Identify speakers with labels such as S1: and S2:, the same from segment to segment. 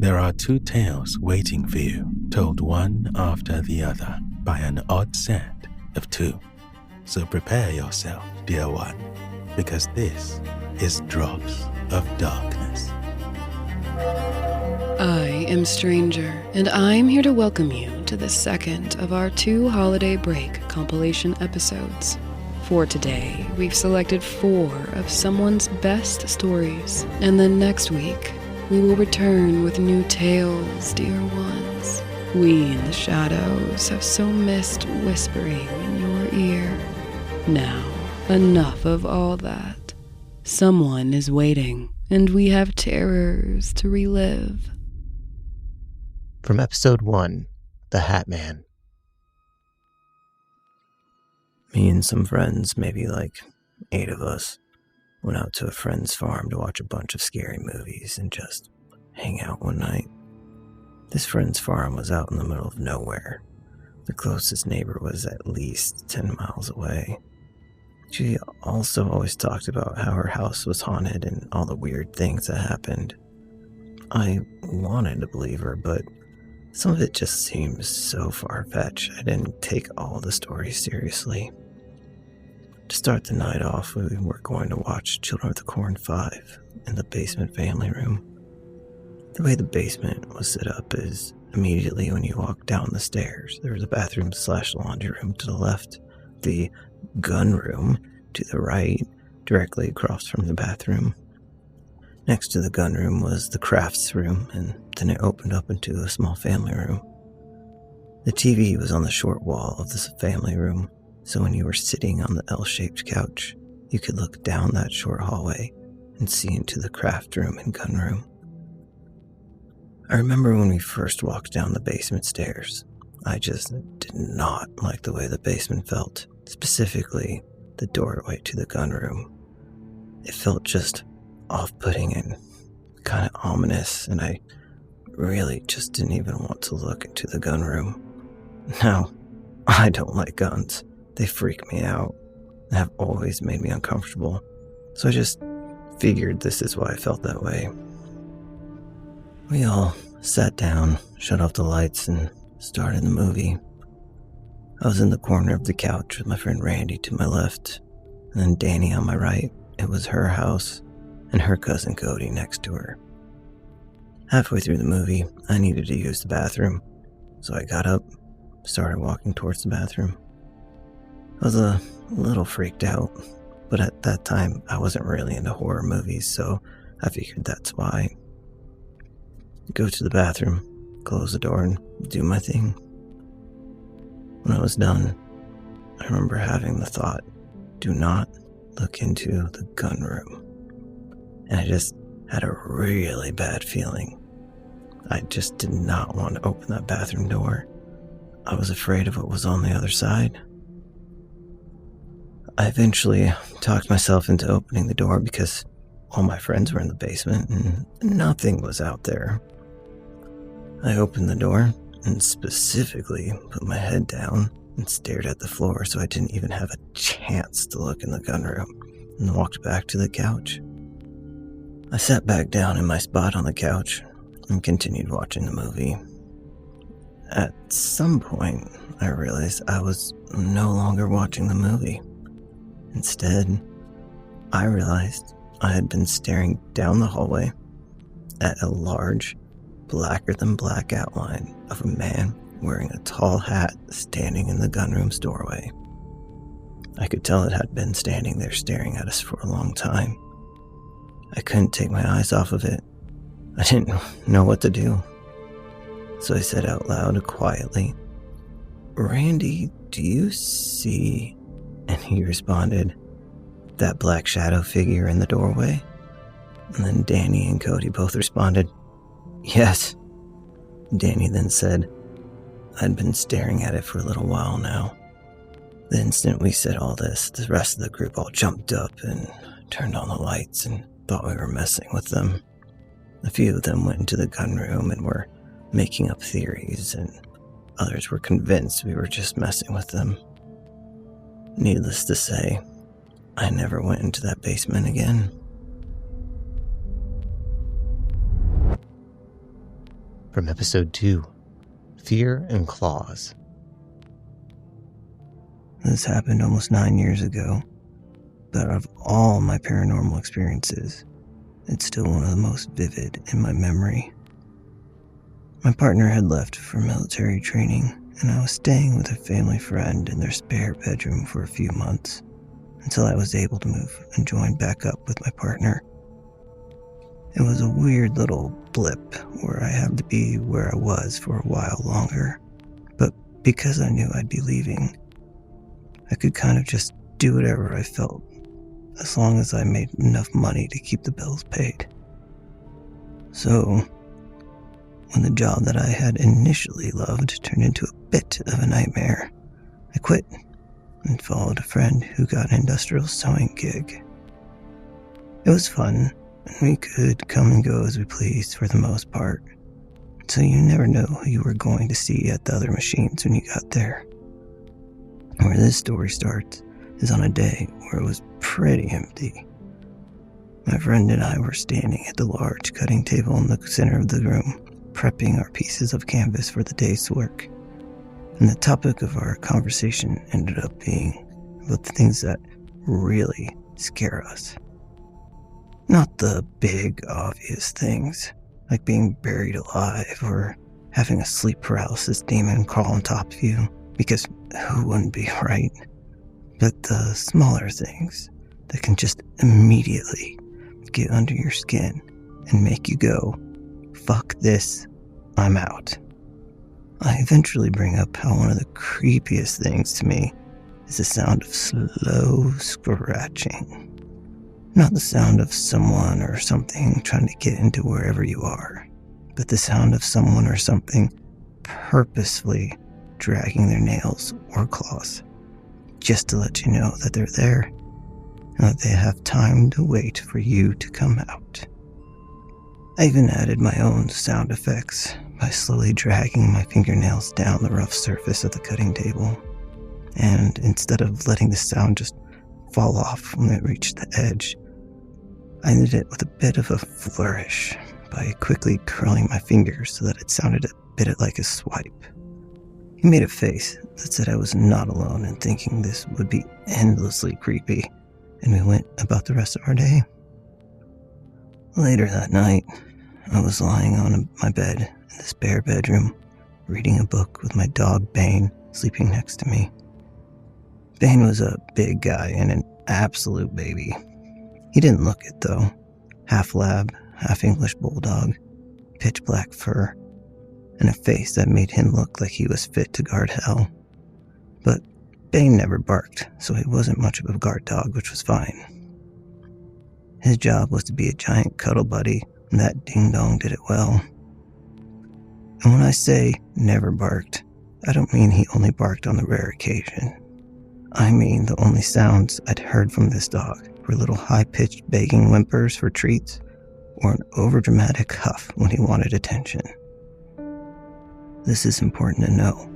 S1: There are two tales waiting for you, told one after the other by an odd set of two. So prepare yourself, dear one, because this is Drops of Darkness.
S2: I am Stranger, and I'm here to welcome you to the second of our 2 holiday break compilation episodes. For today, we've selected 4 of someone's best stories, and then next week, we will return with new tales, dear ones. We in the shadows have so missed whispering in your ear. Now, enough of all that. Someone is waiting, and we have terrors to relive.
S3: From episode 1, The Hat Man. Me and some friends, maybe like 8 of us, went out to a friend's farm to watch a bunch of scary movies and just hang out one night. This friend's farm was out in the middle of nowhere. The closest neighbor was at least 10 miles away. She also always talked about how her house was haunted and all the weird things that happened. I wanted to believe her, but some of it just seemed so far-fetched I didn't take all the stories seriously. To start the night off, we were going to watch Children of the Corn 5 in the basement family room. The way the basement was set up is immediately when you walk down the stairs, there was a bathroom/laundry room to the left, the gun room to the right, directly across from the bathroom. Next to the gun room was the crafts room, and then it opened up into a small family room. The TV was on the short wall of this family room, so when you were sitting on the L-shaped couch, you could look down that short hallway and see into the craft room and gun room. I remember when we first walked down the basement stairs, I just did not like the way the basement felt, specifically the doorway to the gun room. It felt just off-putting and kind of ominous, and I really just didn't even want to look into the gun room. Now, I don't like guns. They freak me out and have always made me uncomfortable, so I just figured this is why I felt that way. We all sat down, shut off the lights, and started the movie. I was in the corner of the couch with my friend Randy to my left, and then Danny on my right. It was her house, and her cousin Cody next to her. Halfway through the movie, I needed to use the bathroom, so I got up, started walking towards the bathroom. I was a little freaked out, but at that time, I wasn't really into horror movies, so I figured that's why. Go to the bathroom, close the door, and do my thing. When I was done, I remember having the thought, do not look into the gun room. And I just had a really bad feeling. I just did not want to open that bathroom door. I was afraid of what was on the other side. I eventually talked myself into opening the door because all my friends were in the basement and nothing was out there. I opened the door and specifically put my head down and stared at the floor so I didn't even have a chance to look in the gun room, and walked back to the couch. I sat back down in my spot on the couch and continued watching the movie. At some point, I realized I was no longer watching the movie. Instead, I realized I had been staring down the hallway at a large, blacker-than-black outline of a man wearing a tall hat standing in the gunroom's doorway. I could tell it had been standing there staring at us for a long time. I couldn't take my eyes off of it. I didn't know what to do. So I said out loud and quietly, "Randy, do you see?" And he responded, "That black shadow figure in the doorway?" And then Danny and Cody both responded, "Yes." Danny then said, "I'd been staring at it for a little while now." The instant we said all this, the rest of the group all jumped up and turned on the lights and thought we were messing with them. A few of them went into the gun room and were making up theories, and others were convinced we were just messing with them. Needless to say, I never went into that basement again. from Episode 2, Fear and Claws. This happened almost 9 years ago, but of all my paranormal experiences, it's still one of the most vivid in my memory. My partner had left for military training, and I was staying with a family friend in their spare bedroom for a few months, until I was able to move and join back up with my partner. It was a weird little blip where I had to be where I was for a while longer, but because I knew I'd be leaving, I could kind of just do whatever I felt, as long as I made enough money to keep the bills paid. So, when the job that I had initially loved turned into a bit of a nightmare, I quit and followed a friend who got an industrial sewing gig. It was fun, and we could come and go as we pleased for the most part, so you never know who you were going to see at the other machines when you got there. Where this story starts is on a day where it was pretty empty. My friend and I were standing at the large cutting table in the center of the room, prepping our pieces of canvas for the day's work. And the topic of our conversation ended up being about the things that really scare us. Not the big, obvious things, like being buried alive or having a sleep paralysis demon crawl on top of you, because who wouldn't be, right? But the smaller things that can just immediately get under your skin and make you go, fuck this, I'm out. I eventually bring up how one of the creepiest things to me is the sound of slow scratching. Not the sound of someone or something trying to get into wherever you are, but the sound of someone or something purposefully dragging their nails or claws, just to let you know that they're there and that they have time to wait for you to come out. I even added my own sound effects by slowly dragging my fingernails down the rough surface of the cutting table, and instead of letting the sound just fall off when it reached the edge, I ended it with a bit of a flourish by quickly curling my fingers so that it sounded a bit like a swipe. He made a face that said I was not alone in thinking this would be endlessly creepy, and we went about the rest of our day. Later that night, I was lying on my bed in the spare bedroom, reading a book with my dog Bane sleeping next to me. Bane was a big guy and an absolute baby. He didn't look it though. Half lab, half English bulldog, pitch black fur, and a face that made him look like he was fit to guard hell. But Bane never barked, so he wasn't much of a guard dog, which was fine. His job was to be a giant cuddle buddy, and that ding-dong did it well. And when I say never barked, I don't mean he only barked on the rare occasion. I mean the only sounds I'd heard from this dog were little high-pitched begging whimpers for treats, or an overdramatic huff when he wanted attention. This is important to know,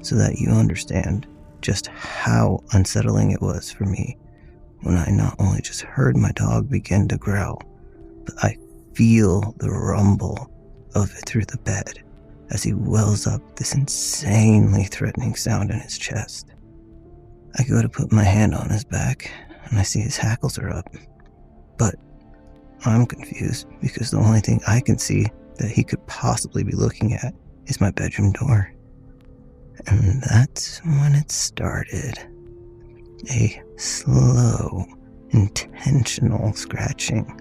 S3: so that you understand just how unsettling it was for me when I not only just heard my dog begin to growl, but I feel the rumble of it through the bed as he wells up this insanely threatening sound in his chest. I go to put my hand on his back, and I see his hackles are up. But I'm confused because the only thing I can see that he could possibly be looking at is my bedroom door. And that's when it started. A slow, intentional scratching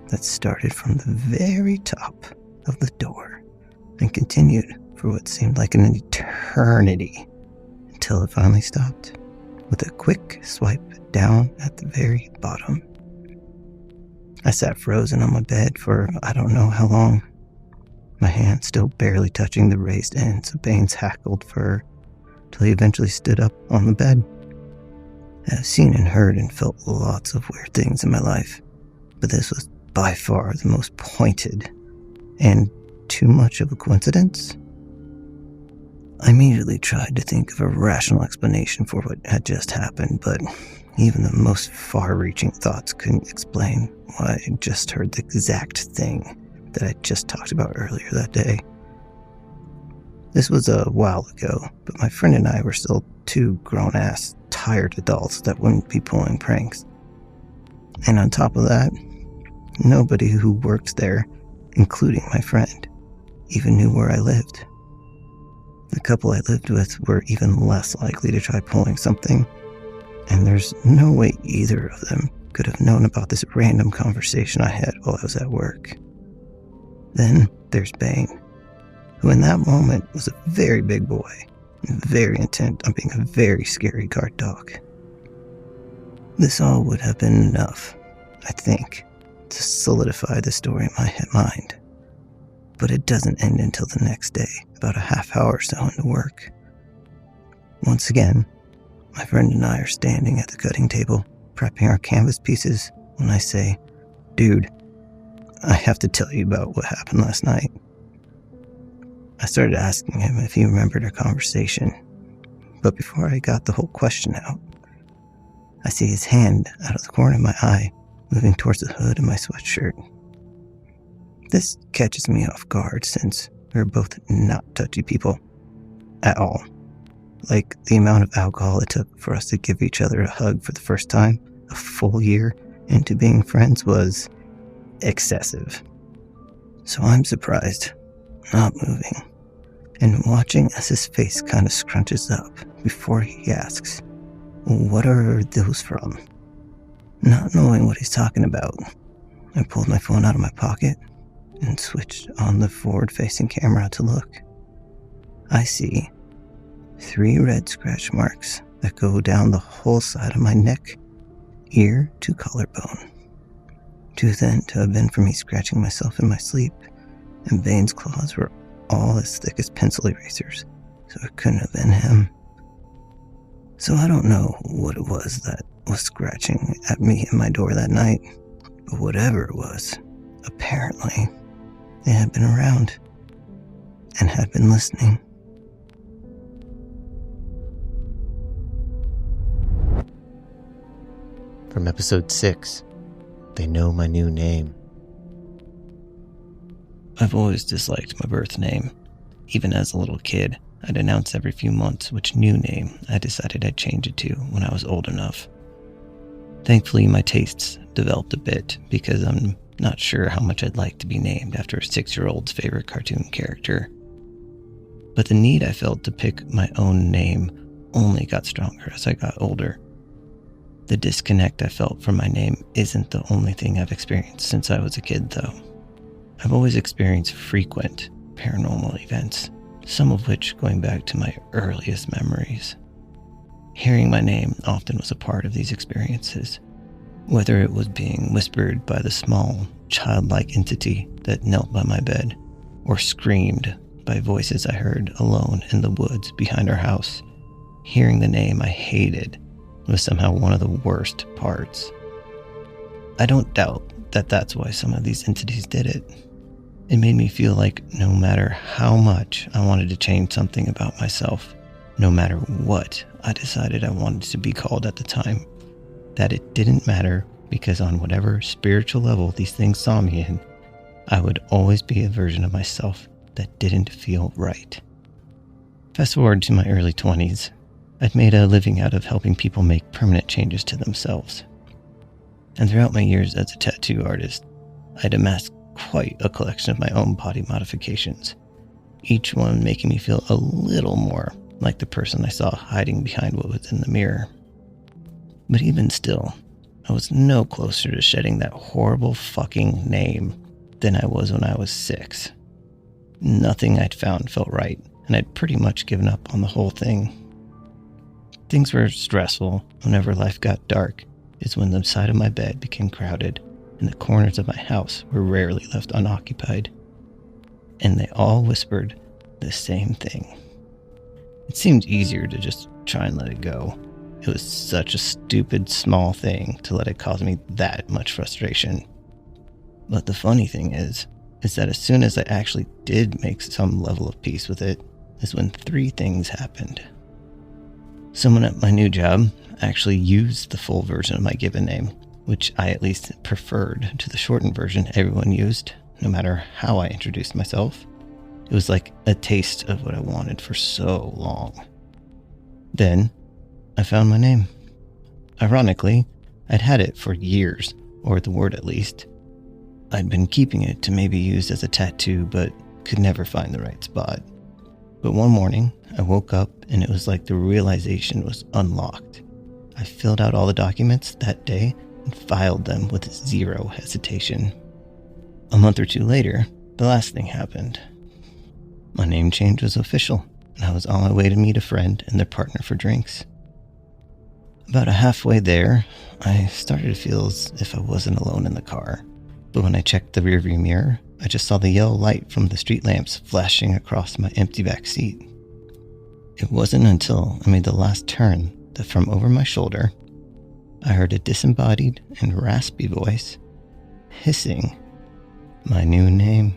S3: that started from the very top of the door and continued for what seemed like an eternity until it finally stopped with a quick swipe down at the very bottom. I sat frozen on my bed for I don't know how long, my hand still barely touching the raised ends of Bane's hackled fur, till he eventually stood up on the bed. I've seen and heard and felt lots of weird things in my life, but this was by far the most pointed and too much of a coincidence. I immediately tried to think of a rational explanation for what had just happened, but even the most far-reaching thoughts couldn't explain why I just heard the exact thing that I just talked about earlier that day This was a while ago, but my friend and I were still two grown-ass, tired adults that wouldn't be pulling pranks. And on top of that, nobody who worked there, including my friend, even knew where I lived. The couple I lived with were even less likely to try pulling something, and there's no way either of them could have known about this random conversation I had while I was at work. Then there's Bane, who in that moment was a very big boy and very intent on being a very scary guard dog. This all would have been enough, I think, to solidify the story in my mind. But it doesn't end until the next day, about a half hour or so into work. Once again, my friend and I are standing at the cutting table, prepping our canvas pieces, when I say, "Dude, I have to tell you about what happened last night." I started asking him if he remembered our conversation, but before I got the whole question out, I see his hand out of the corner of my eye, moving towards the hood of my sweatshirt. This catches me off guard since we're both not touchy people at all. Like, the amount of alcohol it took for us to give each other a hug for the first time a full year into being friends was excessive. So I'm surprised, not moving, and watching as his face kind of scrunches up before he asks, "What are those from?" Not knowing what he's talking about, I pulled my phone out of my pocket and switched on the forward-facing camera to look. I see 3 red scratch marks that go down the whole side of my neck, ear to collarbone. Too thin to have been for me scratching myself in my sleep, and Bane's claws were all as thick as pencil erasers, so it couldn't have been him. So I don't know what it was that was scratching at me in my door that night, but whatever it was, apparently they had been around and had been listening.
S4: From episode 6, They Know My New Name.
S3: I've always disliked my birth name. Even as a little kid, I'd announce every few months which new name I decided I'd change it to when I was old enough. Thankfully, my tastes developed a bit because I'm not sure how much I'd like to be named after a 6-year-old's favorite cartoon character. But the need I felt to pick my own name only got stronger as I got older. The disconnect I felt from my name isn't the only thing I've experienced since I was a kid, though. I've always experienced frequent paranormal events, some of which going back to my earliest memories. Hearing my name often was a part of these experiences, whether it was being whispered by the small, childlike entity that knelt by my bed, or screamed by voices I heard alone in the woods behind our house. Hearing the name I hated was somehow one of the worst parts. I don't doubt that that's why some of these entities did it. It made me feel like no matter how much I wanted to change something about myself, no matter what I decided I wanted to be called at the time, that it didn't matter because on whatever spiritual level these things saw me in, I would always be a version of myself that didn't feel right. Fast forward to my early 20s, I'd made a living out of helping people make permanent changes to themselves. And throughout my years as a tattoo artist, I'd amassed quite a collection of my own body modifications, each one making me feel a little more like the person I saw hiding behind what was in the mirror. But even still, I was no closer to shedding that horrible fucking name than I was when I was 6. Nothing I'd found felt right, and I'd pretty much given up on the whole thing. Things were stressful whenever life got dark, is when the side of my bed became crowded and the corners of my house were rarely left unoccupied. And they all whispered the same thing. It seemed easier to just try and let it go. It was such a stupid, small thing to let it cause me that much frustration. But the funny thing is that as soon as I actually did make some level of peace with it, is when 3 things happened. Someone at my new job actually used the full version of my given name, which I at least preferred to the shortened version everyone used, no matter how I introduced myself. It was like a taste of what I wanted for so long. Then, I found my name. Ironically, I'd had it for years, or the word at least. I'd been keeping it to maybe use as a tattoo, but could never find the right spot. But one morning, I woke up and it was like the realization was unlocked. I filled out all the documents that day and filed them with zero hesitation. A month or two later, the last thing happened. My name change was official, and I was on my way to meet a friend and their partner for drinks. About halfway there, I started to feel as if I wasn't alone in the car. But when I checked the rearview mirror, I just saw the yellow light from the street lamps flashing across my empty back seat. It wasn't until I made the last turn that from over my shoulder, I heard a disembodied and raspy voice hissing my new name.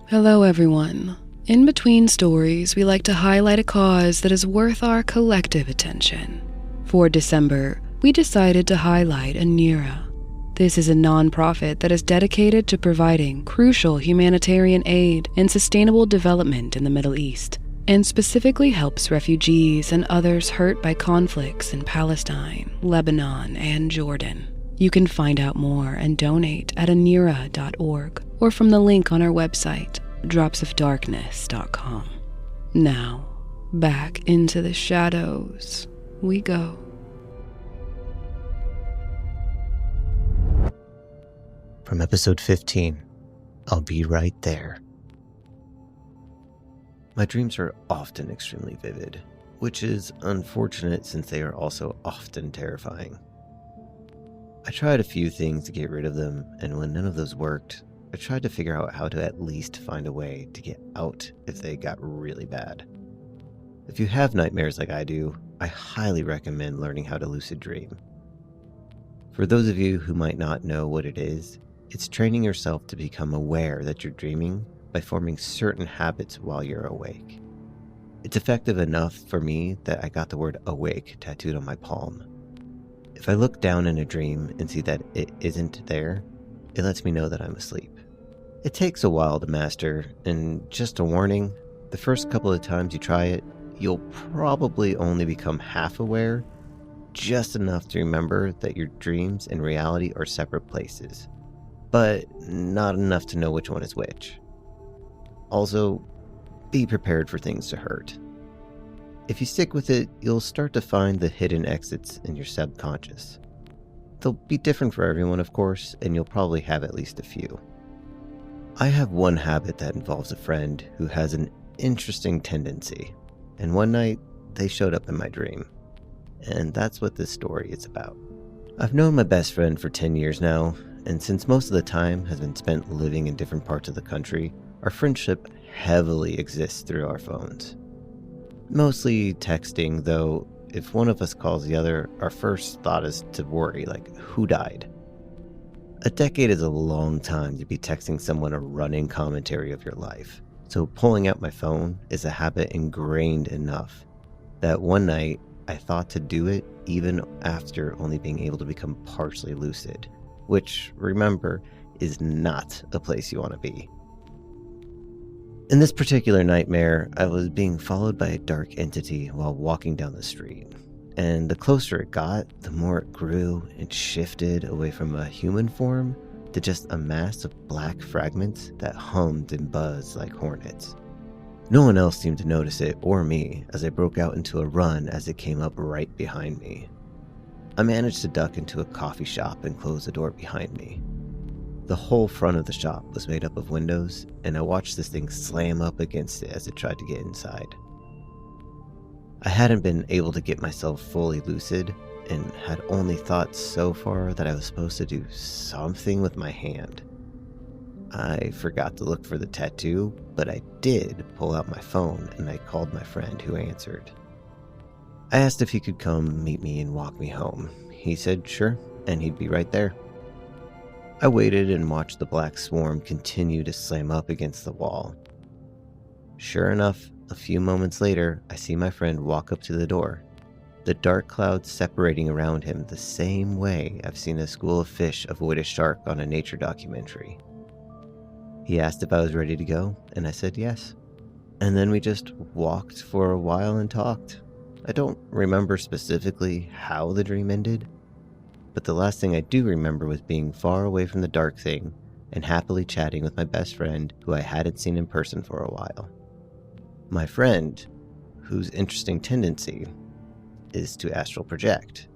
S2: Hello, everyone. In between stories, we like to highlight a cause that is worth our collective attention. For December, we decided to highlight Anira. This is a nonprofit that is dedicated to providing crucial humanitarian aid and sustainable development in the Middle East, and specifically helps refugees and others hurt by conflicts in Palestine, Lebanon, and Jordan. You can find out more and donate at anira.org or from the link on our website, dropsofdarkness.com. Now, back into the shadows we go.
S4: From episode 15, I'll be right there. My dreams are often extremely vivid, which is unfortunate since they are also often terrifying. I tried a few things to get rid of them, and when none of those worked, I tried to figure out how to at least find a way to get out if they got really bad. If you have nightmares like I do, I highly recommend learning how to lucid dream. For those of you who might not know what it is, it's training yourself to become aware that you're dreaming by forming certain habits while you're awake. It's effective enough for me that I got the word awake tattooed on my palm. If I look down in a dream and see that it isn't there, it lets me know that I'm asleep. It takes a while to master, and just a warning, the first couple of times you try it, you'll probably only become half aware, just enough to remember that your dreams and reality are separate places, but not enough to know which one is which. Also, be prepared for things to hurt. If you stick with it, you'll start to find the hidden exits in your subconscious. They'll be different for everyone, of course, and you'll probably have at least a few. I have one habit that involves a friend who has an interesting tendency, and one night they showed up in my dream. And that's what this story is about. I've known my best friend for 10 years now, and since most of the time has been spent living in different parts of the country, our friendship heavily exists through our phones. Mostly texting, though if one of us calls the other, our first thought is to worry, like, who died? A decade is a long time to be texting someone a running commentary of your life, so pulling out my phone is a habit ingrained enough that one night I thought to do it even after only being able to become partially lucid, which, remember, is not a place you want to be. In this particular nightmare, I was being followed by a dark entity while walking down the street, and the closer it got, the more it grew and shifted away from a human form to just a mass of black fragments that hummed and buzzed like hornets. No one else seemed to notice it or me as I broke out into a run as it came up right behind me. I managed to duck into a coffee shop and close the door behind me. The whole front of the shop was made up of windows, and I watched this thing slam up against it as it tried to get inside. I hadn't been able to get myself fully lucid, and had only thought so far that I was supposed to do something with my hand. I forgot to look for the tattoo, but I did pull out my phone and I called my friend, who answered. I asked if he could come meet me and walk me home. He said sure, and he'd be right there. I waited and watched the black swarm continue to slam up against the wall. Sure enough, a few moments later, I see my friend walk up to the door. the dark clouds separating around him the same way I've seen a school of fish avoid a shark on a nature documentary. He asked if I was ready to go, and I said yes. And then we just walked for a while and talked. I don't remember specifically how the dream ended, but the last thing I do remember was being far away from the dark thing and happily chatting with my best friend who I hadn't seen in person for a while. My friend, whose interesting tendency is to astral project.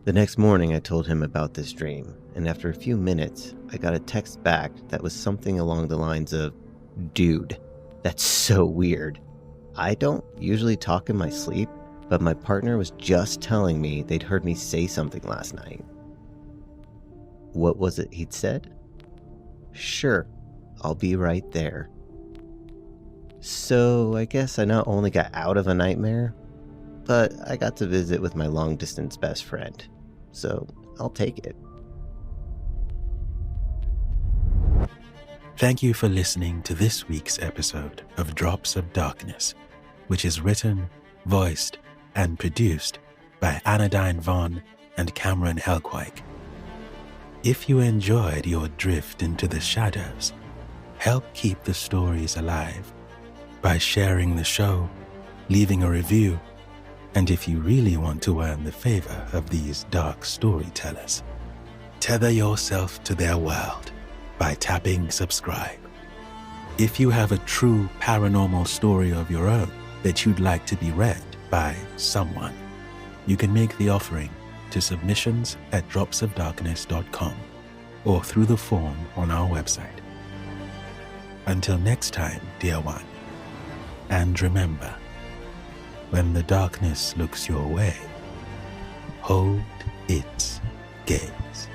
S4: The next morning I told him about this dream, and after a few minutes I got a text back that was something along the lines of, "Dude, that's so weird. I don't usually talk in my sleep, but my partner was just telling me they'd heard me say something last night." What was it he'd said? "Sure, I'll be right there." So I guess I not only got out of a nightmare, but I got to visit with my long-distance best friend. So I'll take it.
S1: Thank you for listening to this week's episode of Drops of Darkness, which is written, voiced, and produced by Anodyne Vaughn and Cameron Helkuik. If you enjoyed your drift into the shadows, help keep the stories alive by sharing the show, leaving a review, and if you really want to earn the favor of these dark storytellers, tether yourself to their world by tapping subscribe. If you have a true paranormal story of your own that you'd like to be read by someone, you can make the offering to submissions@dropsofdarkness.com or through the form on our website. Until next time, dear one, and remember, when the darkness looks your way, hold its gaze.